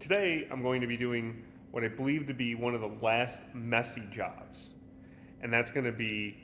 today I'm going to be doing what I believe to be one of the last messy jobs. And that's going to be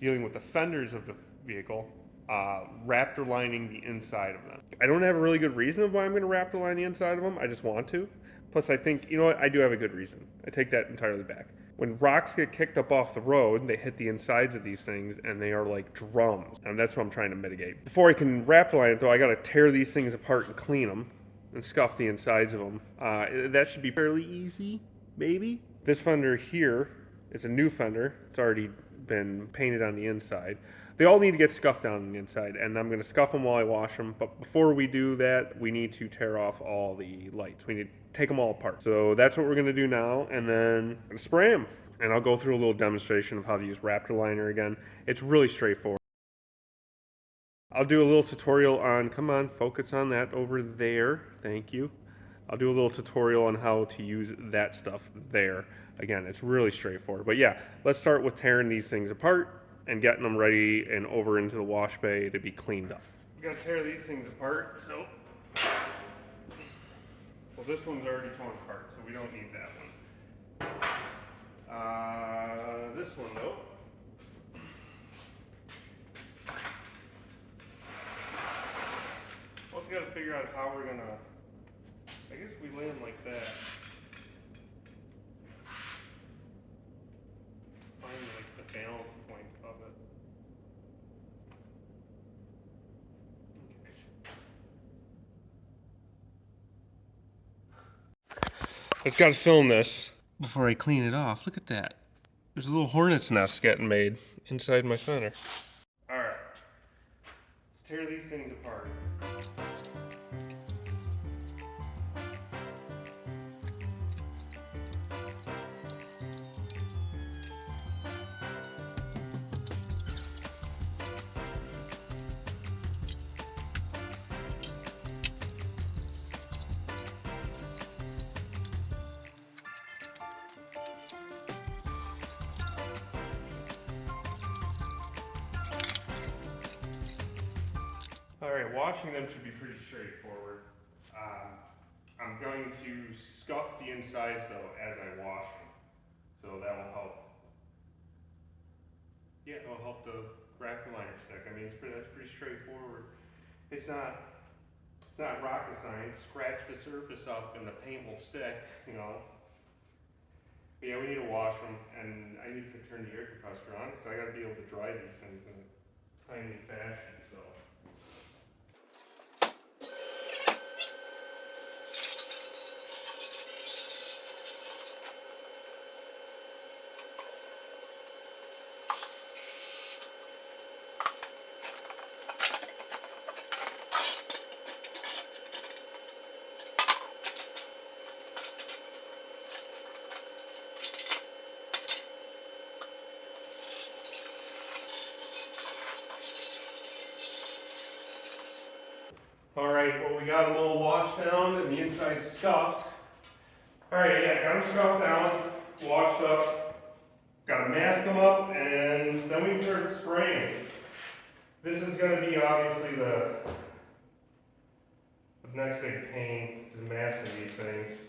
dealing with the fenders of the vehicle, Raptor lining the inside of them. I don't have a really good reason of why I'm going to Raptor line the inside of them. I just want to. Plus, I think, you know what? I do have a good reason. I take that entirely back. When rocks get kicked up off the road, they hit the insides of these things and they are like drums. And that's what I'm trying to mitigate. Before I can Raptor line it, though, I got to tear these things apart and clean them and scuff the insides of them. That should be fairly easy, maybe. This fender here is a new fender. It's already been painted on the inside. They all need to get scuffed down on the inside, and I'm going to scuff them while I wash them. But before we do that, we need to tear off all the lights. We need to take them all apart. So that's what we're going to do now, and then I'm going to spray them. And I'll go through a little demonstration of how to use Raptor liner again. It's really straightforward. I'll do a little tutorial on, come on, focus on that over there. Thank you. I'll do a little tutorial on how to use that stuff there. Again, it's really straightforward. But yeah, let's start with tearing these things apart and getting them ready and over into the wash bay to be cleaned up. We gotta tear these things apart, so. Well, this one's already torn apart, so we don't need that one. This one though. Also gotta figure out how we're gonna, I guess we lay them like that. Find like the balance point of it. Okay. I just gotta film this before I clean it off. Look at that. There's a little hornet's nest getting made inside my fender. Alright. Let's tear these things apart. Alright, washing them should be pretty straightforward. I'm going to scuff the insides though as I wash them. So that will help. Yeah, it'll help the Raptor liner stick. I mean, that's pretty straightforward. It's not rocket science. Scratch the surface up and the paint will stick, you know. But yeah, we need to wash them, and I need to turn the air compressor on because I got to be able to dry these things in a timely fashion. So. Alright, well we got them all washed down and the inside scuffed. Alright, yeah, got them scuffed down, washed up, got to mask them up, and then we can start spraying. This is going to be obviously the next big pain, is masking these things.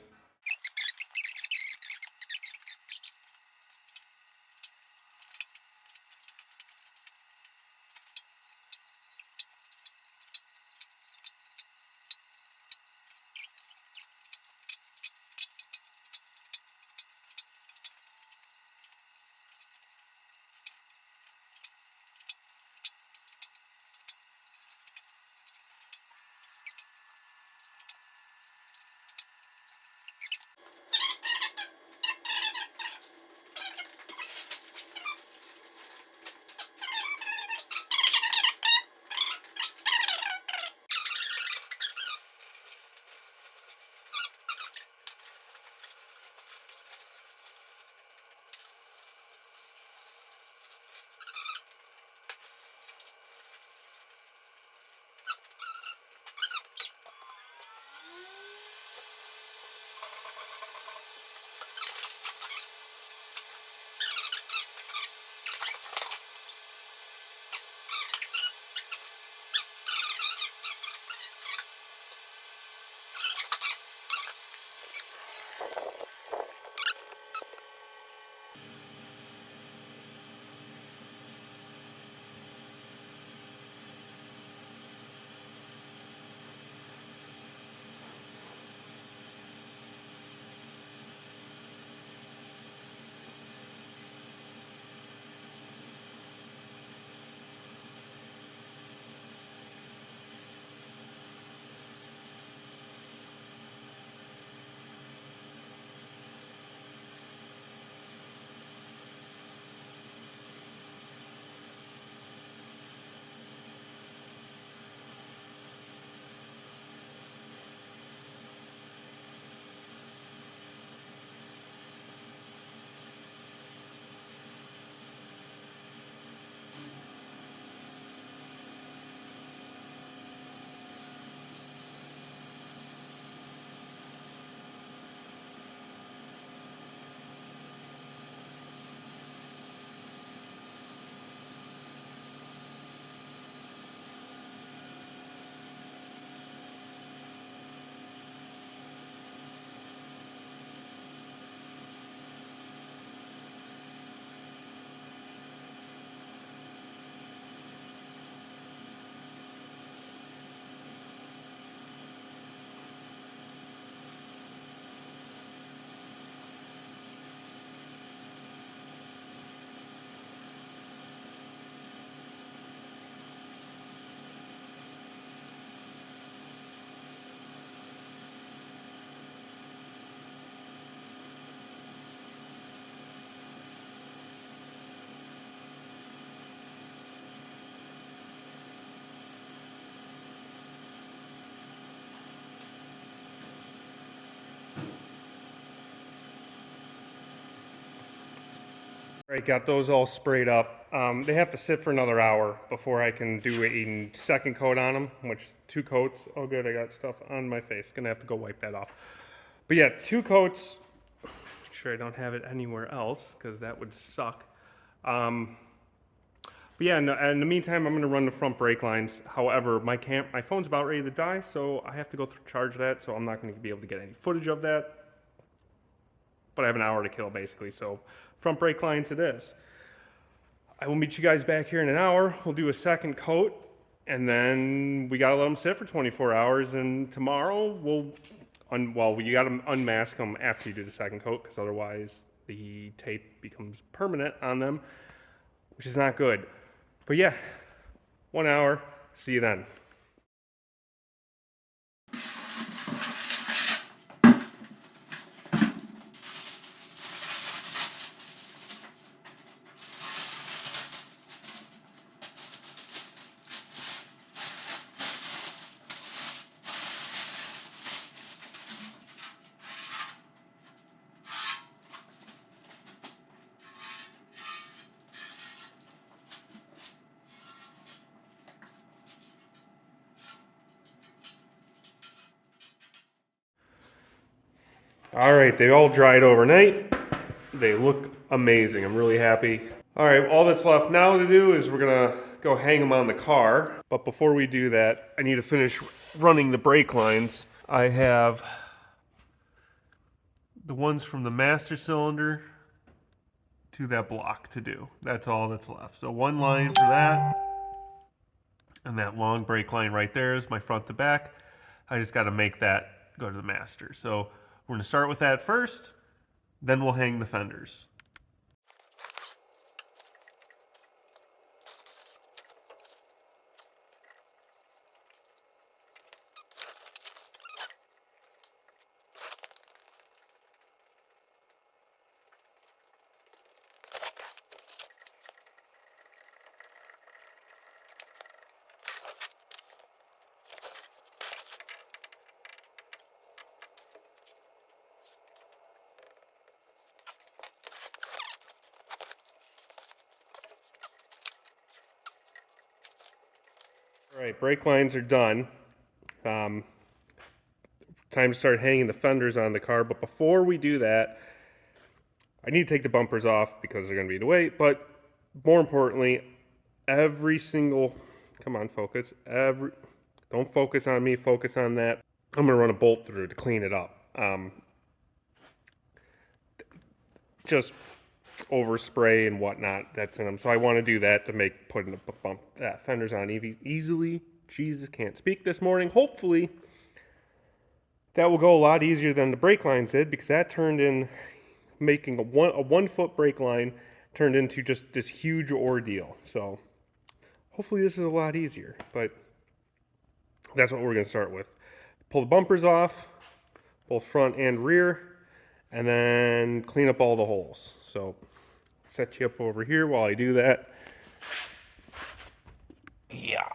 All right, got those all sprayed up. They have to sit for another hour before I can do a second coat on them, which 2 coats. Oh good, I got stuff on my face. Gonna have to go wipe that off. But yeah, 2 coats. Make sure I don't have it anywhere else because that would suck. But yeah, in the meantime, I'm gonna run the front brake lines. However, my phone's about ready to die, so I have to go charge that, so I'm not gonna be able to get any footage of that. But I have an hour to kill basically, so front brake lines it is. I will meet you guys back here in an hour. We'll do a second coat, and then we gotta let them sit for 24 hours, and tomorrow you gotta unmask them after you do the second coat, because otherwise the tape becomes permanent on them, which is not good. But yeah, 1 hour, see you then. All right, they all dried overnight. They look amazing. I'm really happy. All right, all that's left now to do is we're gonna go hang them on the car. But before we do that, I need to finish running the brake lines. I have the ones from the master cylinder to that block to do. That's all that's left. So 1 line for that. And that long brake line right there is my front to back. I just gotta make that go to the master. So we're gonna start with that first, then we'll hang the fenders. All right, brake lines are done. Time to start hanging the fenders on the car, but before we do that, I need to take the bumpers off because they're gonna be in the way, but more importantly, every single, come on, focus, don't focus on me, focus on that. I'm gonna run a bolt through to clean it up. Just overspray and whatnot that's in them. So I want to do that to make putting the fenders on easily. Jesus, can't speak this morning. Hopefully that will go a lot easier than the brake lines did, because that turned in making a 1 foot brake line turned into just this huge ordeal. So hopefully this is a lot easier, but that's what we're going to start with. Pull the bumpers off, both front and rear, and then clean up all the holes. So set you up over here while I do that. Yeah.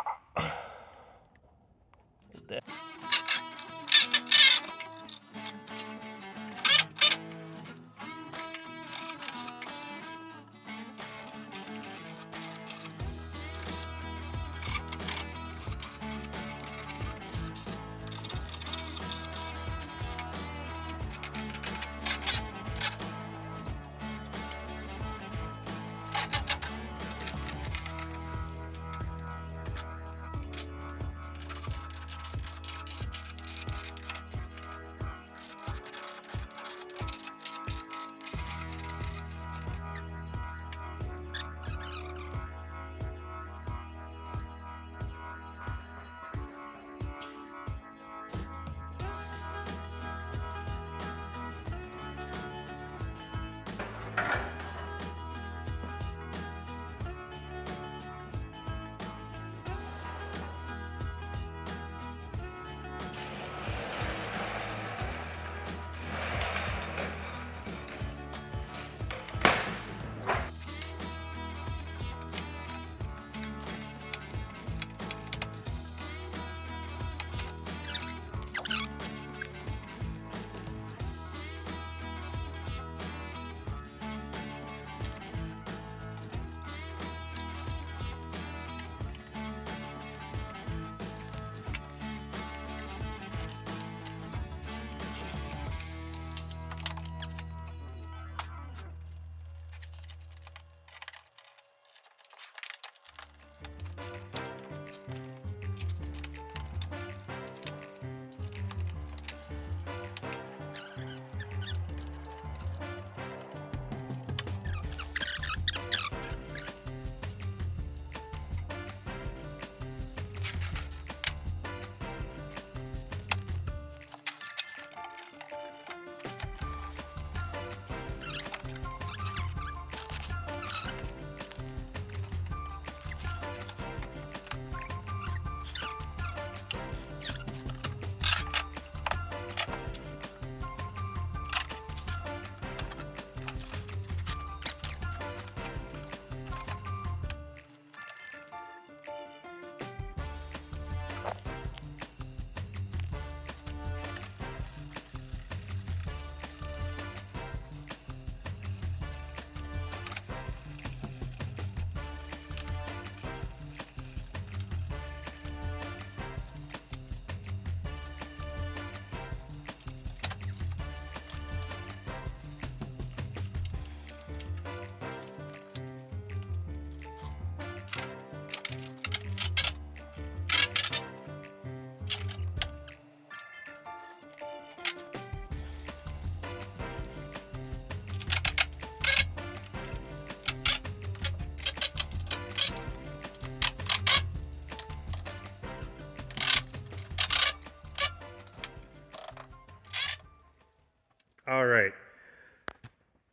All right.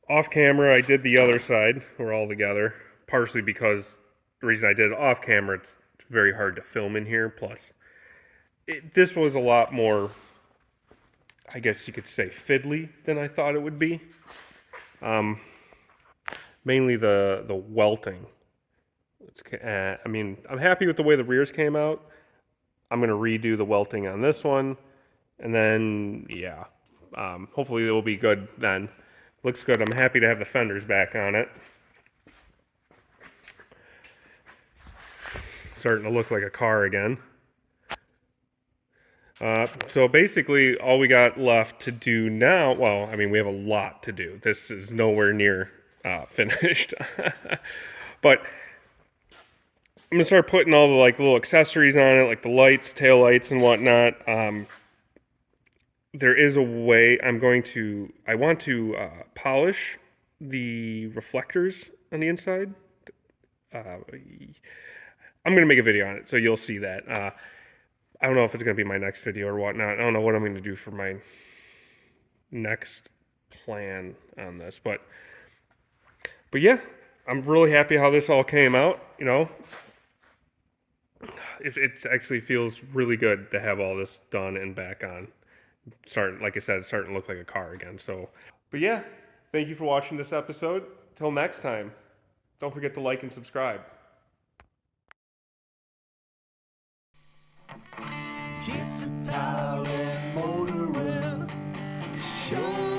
Off camera, I did the other side. We're all together. Partially because the reason I did it off camera, it's very hard to film in here. Plus, this was a lot more, I guess you could say, fiddly than I thought it would be. Mainly the welting. I mean, I'm happy with the way the rears came out. I'm going to redo the welting on this one. And then, yeah, hopefully it will be good then. Looks good. I'm happy to have the fenders back on it. Starting to look like a car again. So basically, all we got left to do now, well, I mean, we have a lot to do. This is nowhere near finished. But I'm gonna start putting all the like little accessories on it, like the lights, tail lights, and whatnot. There is a way I want to polish the reflectors on the inside. I'm gonna make a video on it, so you'll see that. I don't know if it's gonna be my next video or whatnot. I don't know what I'm gonna do for my next plan on this, but yeah, I'm really happy how this all came out. You know, it actually feels really good to have all this done and back on. Like I said, it's starting to look like a car again. So, but yeah, thank you for watching this episode. Till next time, don't forget to like and subscribe. It's a Tyler motoring show.